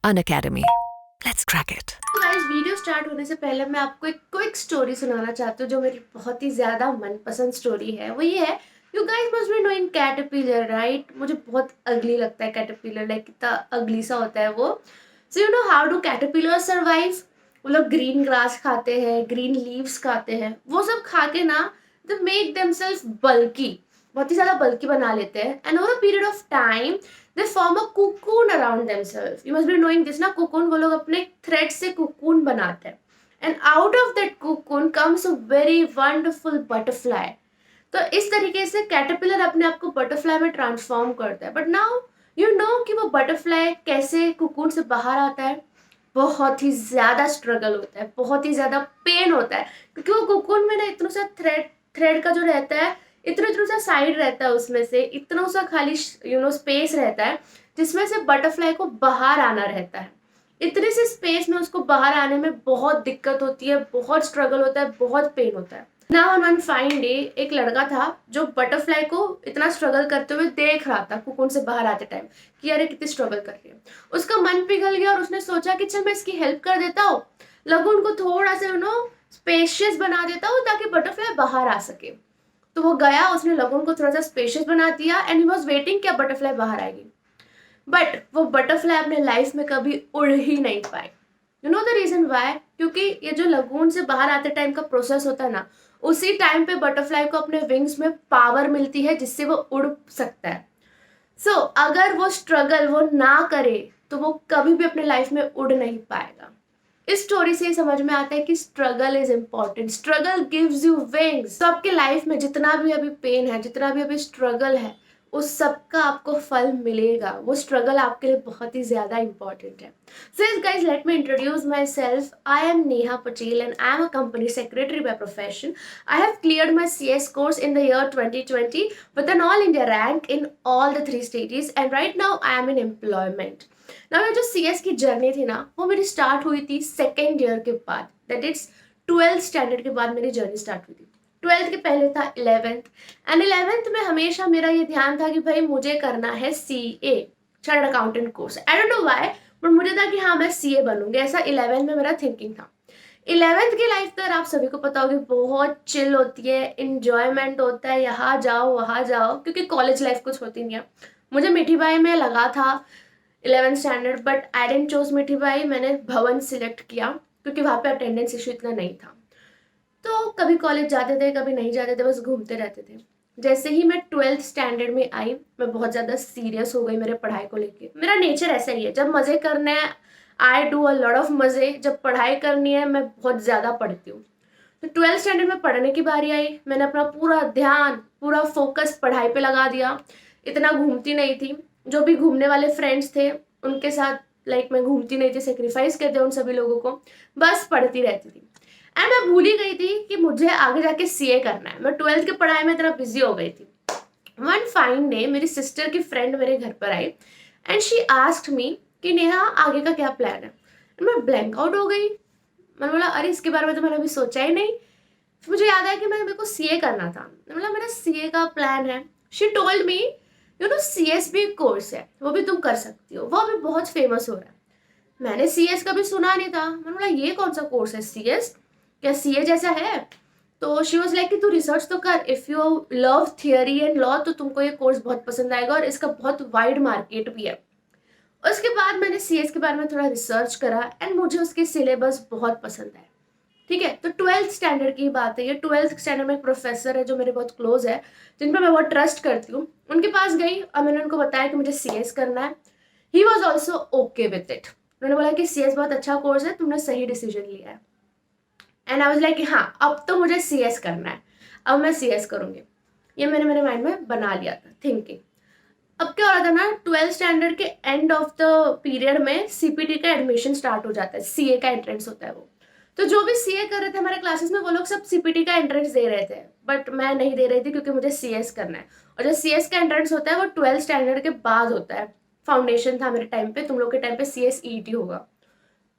Unacademy. Let's crack it. तो guys video start होने से पहले मैं आपको एक क्विक स्टोरी सुनाना चाहती हूँ जो मेरी बहुत ही ज़्यादा मनपसंद स्टोरी है। वो ये है, you guys must be knowing caterpillar right. मुझे बहुत अगली लगता है कैटरपिलर, लाइक कितना अगली सा होता है वो। So you know how do caterpillar survive. वो लोग ग्रीन ग्रास खाते हैं, ग्रीन लीव्स खाते हैं, वो सब खा के ना दे मेक देमसेल्फ बल्की, बहुत ही ज़्यादा बल्की बना लेते हैं। And over a period of time they form a cocoon around themselves. You must be knowing this ना, cocoon वो लोग अपने thread से cocoon बनाते हैं and out of that cocoon comes a very wonderful butterfly. तो इस तरीके से कैटरपिलर अपने आप को बटरफ्लाई में ट्रांसफॉर्म करता है। बट नाउ यू नो कि वो बटरफ्लाई कैसे कुकून से बाहर आता है। बहुत ही ज़्यादा स्ट्रगल होता है, बहुत ही ज़्यादा पेन होता है, क्योंकि वो कुकून में ना इतना सा थ्रेड थ्रेड का जो रहता है, इतना इतना सा साइड रहता है, उसमें से इतना सा खाली स्पेस रहता है जिसमें से बटरफ्लाई को बाहर आना रहता है। इतने से स्पेस में उसको बाहर आने में बहुत दिक्कत होती है, बहुत स्ट्रगल होता है, बहुत पेन होता है। Now on one fine day एक लड़का था जो बटरफ्लाई को इतना स्ट्रगल करते हुए देख रहा था कुकून से बाहर आते टाइम कि अरे कितनी स्ट्रगल कर रही है। उसका मन पिघल गया और उसने सोचा कि चल मैं इसकी हेल्प कर देता हूँ, लगून को थोड़ा सा स्पेशियस बना देता हूँ ताकि बटरफ्लाई बाहर आ सके। तो वो गया, उसने लगून को थोड़ा सा स्पेशियस बना दिया एंड ही वॉज वेटिंग कि अब बटरफ्लाई बाहर आएगी। बट वो बटरफ्लाई अपने लाइफ में कभी उड़ ही नहीं पाए। You know the reason why, क्योंकि ये जो लगून से बाहर आते टाइम का प्रोसेस होता है ना, उसी टाइम पे बटरफ्लाई को अपने विंग्स में पावर मिलती है जिससे वो उड़ सकता है। सो अगर वो स्ट्रगल वो ना करे तो वो कभी भी अपने लाइफ में उड़ नहीं पाएगा। इस स्टोरी से समझ में आता है कि struggle is important, struggle gives you wings. तो आपके लाइफ में जितना भी अभी पेन है, जितना भी अभी स्ट्रगल है, उस सब का आपको फल मिलेगा। वो स्ट्रगल आपके लिए बहुत ही ज़्यादा इंपॉर्टेंट है। So yes guys, let me introduce my self. I am Neha Patel and I am a company secretary by profession. I have cleared my CS course in the year 2020 with an all India rank in all the 3 states, and right now I am in employment. Now ये जो CS की journey थी ना, वो मेरी start हुई थी second year के बाद, दैट इज 12th स्टैंडर्ड के बाद मेरी जर्नी स्टार्ट हुई थी। 12th के पहले था 11th, एंड 11th में हमेशा मेरा ये ध्यान था कि भाई मुझे करना है CA, chartered accountant course. I don't know why, but मुझे था कि हाँ मैं CA बनूंगी, ऐसा 11th में मेरा थिंकिंग था। 11th की लाइफ तो आप सभी को पता होगी बहुत चिल होती है, इंजॉयमेंट होता है, यहाँ जाओ वहाँ जाओ, क्योंकि कॉलेज लाइफ कुछ होती नहीं है। मुझे मिठी बाई में लगा था 11th standard, but I didn't choose Mithibai, मैंने भवन सिलेक्ट किया क्योंकि वहाँ पे अटेंडेंस इशू इतना नहीं था। तो कभी कॉलेज जाते थे, कभी नहीं जाते थे, बस घूमते रहते थे। जैसे ही मैं 12th स्टैंडर्ड में आई, मैं बहुत ज़्यादा सीरियस हो गई मेरे पढ़ाई को लेके। मेरा नेचर ऐसा ही है, जब मज़े करने हैं I do a lot of मज़े, जब पढ़ाई करनी है मैं बहुत ज़्यादा पढ़ती हूँ। तो 12th स्टैंडर्ड में पढ़ने की बारी आई, मैंने अपना पूरा ध्यान, पूरा फोकस पढ़ाई पे लगा दिया। इतना घूमती नहीं थी, जो भी घूमने वाले फ्रेंड्स थे उनके साथ लाइक मैं घूमती नहीं थी, सेक्रीफाइस करते उन सभी लोगों को, बस पढ़ती रहती थी। एंड मैं भूल ही गई थी कि मुझे आगे जाके CA करना है। मैं 12th की पढ़ाई में इतना बिजी हो गई थी। वन फाइन डे मेरी सिस्टर की फ्रेंड मेरे घर पर आई एंड शी आस्क्ड मी कि नेहा आगे का क्या प्लान है। मैं ब्लैंक आउट हो गई। मैंने बोला अरे इसके बारे में तो मैंने अभी सोचा ही नहीं। फिर मुझे याद आया कि मेरे को CA करना था। मैंने बोला मेरा CA का प्लान है। She told me you know CS भी एक कोर्स है, वो भी तुम कर सकती हो, वो अभी बहुत फेमस हो रहा है। मैंने CS कभी सुना नहीं था। मैंने बोला ये कौन सा कोर्स है CS, क्या CA जैसा है? तो शी वॉज लाइक कि तू रिसर्च तो कर, if you love theory and law तो तुमको ये कोर्स बहुत पसंद आएगा और इसका बहुत वाइड मार्केट भी है। उसके बाद मैंने CS के बारे में थोड़ा रिसर्च करा एंड मुझे उसके सिलेबस बहुत पसंद आए। ठीक है, तो 12th स्टैंडर्ड की बात है। ये 12th स्टैंडर्ड में एक प्रोफेसर है जो मेरे बहुत क्लोज है, जिन पर मैं बहुत ट्रस्ट करती हूँ। उनके पास गई और मैंने उनको बताया कि मुझे CS करना है। He was also okay with it. उन्होंने बोला कि CS बहुत अच्छा कोर्स है, तुमने सही डिसीजन लिया है। एंड आई वाज लाइक हाँ अब तो मुझे CS करना है, अब मैं CS करूँगी। ये मैंने मेरे माइंड में बना लिया था थिंकिंग। अब क्या हो रहा था ना, 12th स्टैंडर्ड के एंड ऑफ द पीरियड में CPT का एडमिशन स्टार्ट हो जाता है, CA का एंट्रेंस होता है वो। तो जो भी CA कर रहे थे हमारे क्लासेस में वो लोग सब CPT का एंट्रेंस दे रहे थे, बट मैं नहीं दे रही थी क्योंकि मुझे CS करना है। और जो CS का एंट्रेंस होता है वो 12th स्टैंडर्ड के बाद होता है। फाउंडेशन था मेरे टाइम पे, तुम लोग के टाइम पे CSET होगा।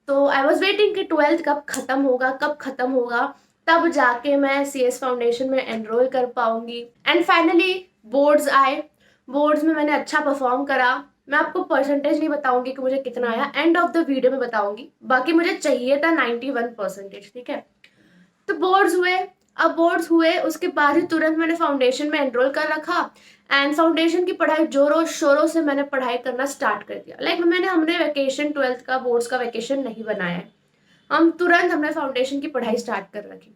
तो आई वॉज वेटिंग कि 12th कब ख़त्म होगा, कब ख़त्म होगा, तब जाके मैं CS फाउंडेशन में एनरोल कर पाऊंगी। एंड फाइनली बोर्ड्स आए। बोर्ड्स में मैंने अच्छा परफॉर्म करा, मैं आपको परसेंटेज नहीं बताऊंगी कि मुझे कितना आया, एंड ऑफ द वीडियो में बताऊंगी। बाकी मुझे चाहिए था 91%, ठीक है। तो बोर्ड्स हुए। अब बोर्ड्स हुए उसके बाद ही तुरंत मैंने फाउंडेशन में एनरोल कर रखा, एंड फाउंडेशन की पढ़ाई जोरों शोरों से मैंने पढ़ाई करना स्टार्ट कर दिया। हमने वैकेशन 12th का बोर्ड्स का वैकेशन नहीं बनाया है, हमने फाउंडेशन की पढ़ाई स्टार्ट कर रखी।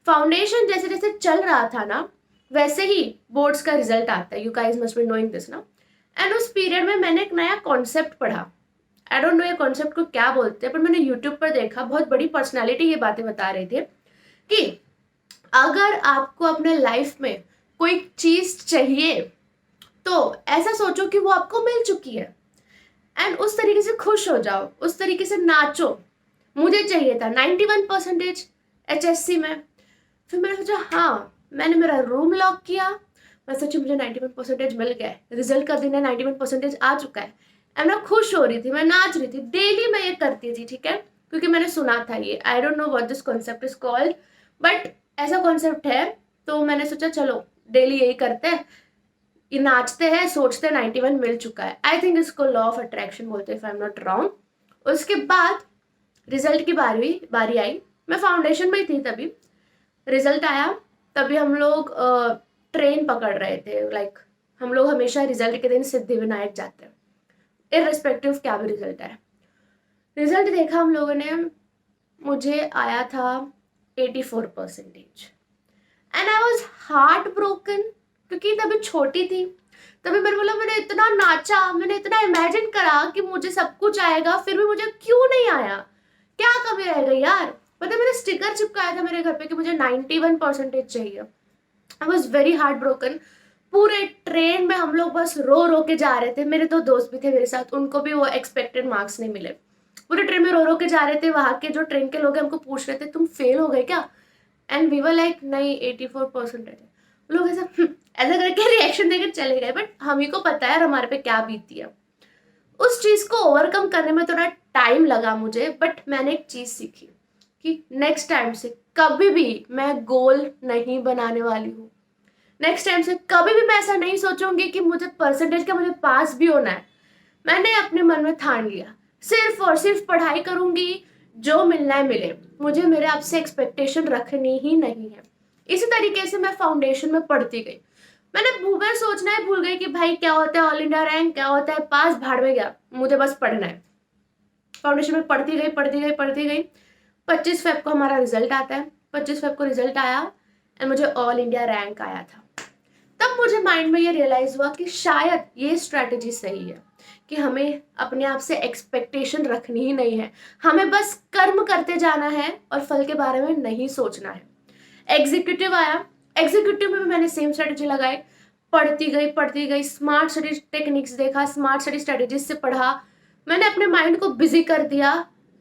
फाउंडेशन जैसे जैसे चल रहा था ना, वैसे ही बोर्ड्स का रिजल्ट आता है। You guys must be knowing this ना। एंड उस पीरियड में मैंने एक नया कॉन्सेप्ट पढ़ा। आई डोंट नो ये कॉन्सेप्ट को क्या बोलते हैं, पर मैंने यूट्यूब पर देखा, बहुत बड़ी पर्सनैलिटी ये बातें बता रहे थे कि अगर आपको अपने लाइफ में कोई चीज चाहिए तो ऐसा सोचो कि वो आपको मिल चुकी है, एंड उस तरीके से खुश हो जाओ, उस तरीके से नाचो। मुझे चाहिए था 91% HSC में। फिर मैंने सोचा, हाँ, मैंने मेरा रूम लॉक किया। मैं सोची मुझे 91% मिल गया है, रिजल्ट का दिन है, 91% आ चुका है। एंड मैं खुश हो रही थी, मैं नाच रही थी, डेली मैं ये करती थी, ठीक है, क्योंकि मैंने सुना था ये। I don't know what this concept is called, but ऐसा कॉन्सेप्ट है। तो मैंने सोचा चलो डेली यही करते हैं, ये नाचते हैं, सोचते हैं 91 मिल चुका है। आई थिंक इसको लॉ ऑफ अट्रैक्शन बोलते हैं, if I am not wrong. उसके बाद रिजल्ट की बारी आई। मैं फाउंडेशन में ही थी तभी। रिजल्ट आया, तभी हम लोग ट्रेन पकड़ रहे थे। हम लोग हमेशा रिजल्ट के दिन सिद्धिविनायक जाते हैं, इररिस्पेक्टिव क्या भी रिजल्ट आए। रिजल्ट देखा हम लोगों ने, मुझे आया था 84%, and I was heart broken, क्योंकि तभी छोटी थी। तभी मैंने इतना नाचा, मैंने इतना इमेजिन करा कि मुझे सब कुछ आएगा, फिर भी मुझे क्यों नहीं आया, क्या कमी रह गई यार। पता है, मैंने स्टिकर चिपकाया था मेरे घर पे कि मुझे 91% चाहिए। I was very heart broken. पूरे ट्रेन में हम लोग बस रो रो के जा रहे थे। मेरे 2 दोस्त भी थे मेरे साथ, उनको भी वो एक्सपेक्टेड मार्क्स नहीं मिले। पूरे ट्रेन में रो रो के जा रहे थे। वहां के जो ट्रेन के लोग हैं हमको पूछ रहे थे, तुम फेल हो गए क्या? एंड वी वर लाइक, नहीं 84% है। लोग ऐसा ऐसा करके रिएक्शन देकर चले गए, बट हम ही को पता है हमारे पे क्या बीती है। उस चीज को ओवरकम करने में थोड़ा टाइम लगा मुझे, बट मैंने एक चीज सीखी कि नेक्स्ट टाइम से कभी भी मैं गोल नहीं बनाने वाली हूँ। नेक्स्ट टाइम से कभी भी मैं ऐसा नहीं सोचूंगी कि मुझे परसेंटेज का मुझे पास भी होना है। मैंने अपने मन में ठान लिया, सिर्फ और सिर्फ पढ़ाई करूंगी, जो मिलना है मिले, मुझे मेरे आपसे एक्सपेक्टेशन रखनी ही नहीं है। इसी तरीके से मैं फाउंडेशन में पढ़ती गई। मैंने भूगोल सोचना ही भूल गई कि भाई क्या होता है ऑल इंडिया रैंक, क्या होता है पास, भाड़ में गया, मुझे बस पढ़ना है। फाउंडेशन में पढ़ती गई। 25 फेब को हमारा रिजल्ट आता है। 25 फेब को रिजल्ट आया एंड मुझे ऑल इंडिया रैंक आया था। तब मुझे माइंड में ये रियलाइज हुआ कि शायद ये स्ट्रैटेजी सही है कि हमें अपने आप से एक्सपेक्टेशन रखनी ही नहीं है, हमें बस कर्म करते जाना है और फल के बारे में नहीं सोचना है। एग्जीक्यूटिव आया, एग्जीक्यूटिव में भी मैंने सेम स्ट्रेटेजी लगाई। पढ़ती गई, स्मार्ट स्टडी टेक्निक्स देखा, स्मार्ट स्टडी स्ट्रेटेजीज से पढ़ा। मैंने अपने माइंड को बिजी कर दिया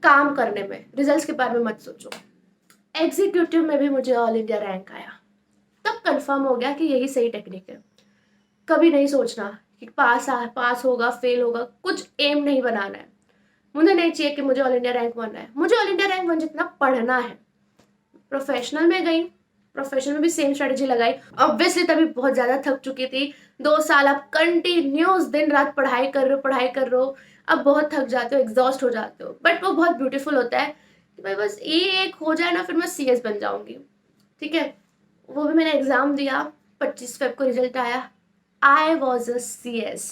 काम करने में, रिजल्ट्स के बारे में मत सोचो। एग्जीक्यूटिव में भी मुझे ऑल इंडिया रैंक आया। तब कंफर्म हो गया कि यही सही टेक्निक है। कभी नहीं सोचना कि पास होगा फेल होगा, कुछ एम नहीं बनाना है। मुझे नहीं चाहिए कि मुझे ऑल इंडिया रैंक बनना है, मुझे ऑल इंडिया रैंक बन जितना पढ़ना है। प्रोफेशनल में गई, प्रोफेशनल में भी सेम स्ट्रेटेजी लगाई। ऑब्वियसली तभी बहुत ज्यादा थक चुकी थी। 2 साल आप कंटिन्यूस दिन रात पढ़ाई कर रहे हो, अब बहुत थक जाते हो, एग्जॉस्ट हो जाते हो, बट वो बहुत ब्यूटीफुल होता है कि भाई बस ये एक हो जाए ना, फिर मैं CS बन जाऊंगी, ठीक है। वो भी मैंने एग्जाम दिया। 25 फेब को रिजल्ट आया। I was a CS।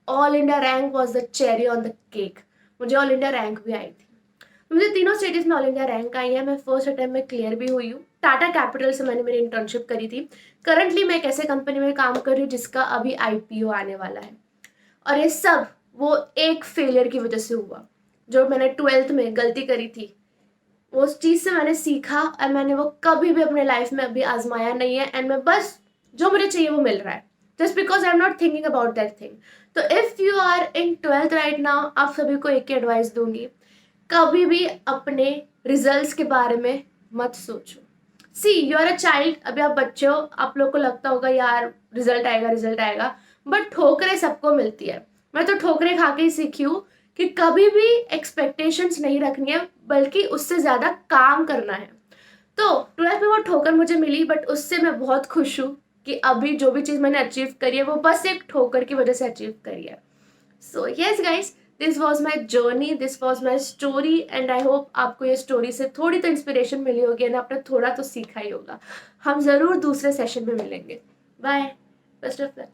All India rank was the cherry on the cake. मुझे ऑल इंडिया रैंक भी आई थी। मुझे तीनों स्टेजेस में ऑल इंडिया रैंक आई है। मैं फर्स्ट अटेम्प्ट में क्लियर भी हुई हूँ। टाटा कैपिटल से मैंने मेरी इंटर्नशिप करी थी। करंटली मैं एक ऐसे कंपनी में काम कर रही हूँ जिसका अभी IPO आने वाला है। और ये सब वो एक फेलियर की वजह से हुआ, जो मैंने 12th में गलती करी थी। वो उस चीज़ से मैंने सीखा और मैंने वो कभी भी अपने लाइफ में अभी आजमाया नहीं है। एंड मैं बस जो मुझे चाहिए वो मिल रहा है, just because I am not thinking about that thing. तो if you are in 12th right now, आप सभी को एक ही एडवाइस दूंगी, कभी भी अपने रिजल्ट्स के बारे में मत सोचो। सी यू आर अ चाइल्ड, अभी आप बच्चे हो, आप लोग को लगता होगा यार रिजल्ट आएगा, बट ठोकरें सबको मिलती है। मैं तो ठोकरें खा के ही सीखी हूँ कि कभी भी एक्सपेक्टेशंस नहीं रखनी है, बल्कि उससे ज़्यादा काम करना है। तो 12th में वो ठोकर मुझे मिली, बट उससे मैं बहुत खुश हूँ कि अभी जो भी चीज़ मैंने अचीव करी है वो बस एक ठोकर की वजह से अचीव करी है। So yes guys, this was my journey, this was my story and I hope आपको ये स्टोरी से थोड़ी तो इंस्पिरेशन मिली होगी एंड आपने थोड़ा तो सीखा ही होगा। हम ज़रूर दूसरे सेशन में मिलेंगे। Bye, best of luck.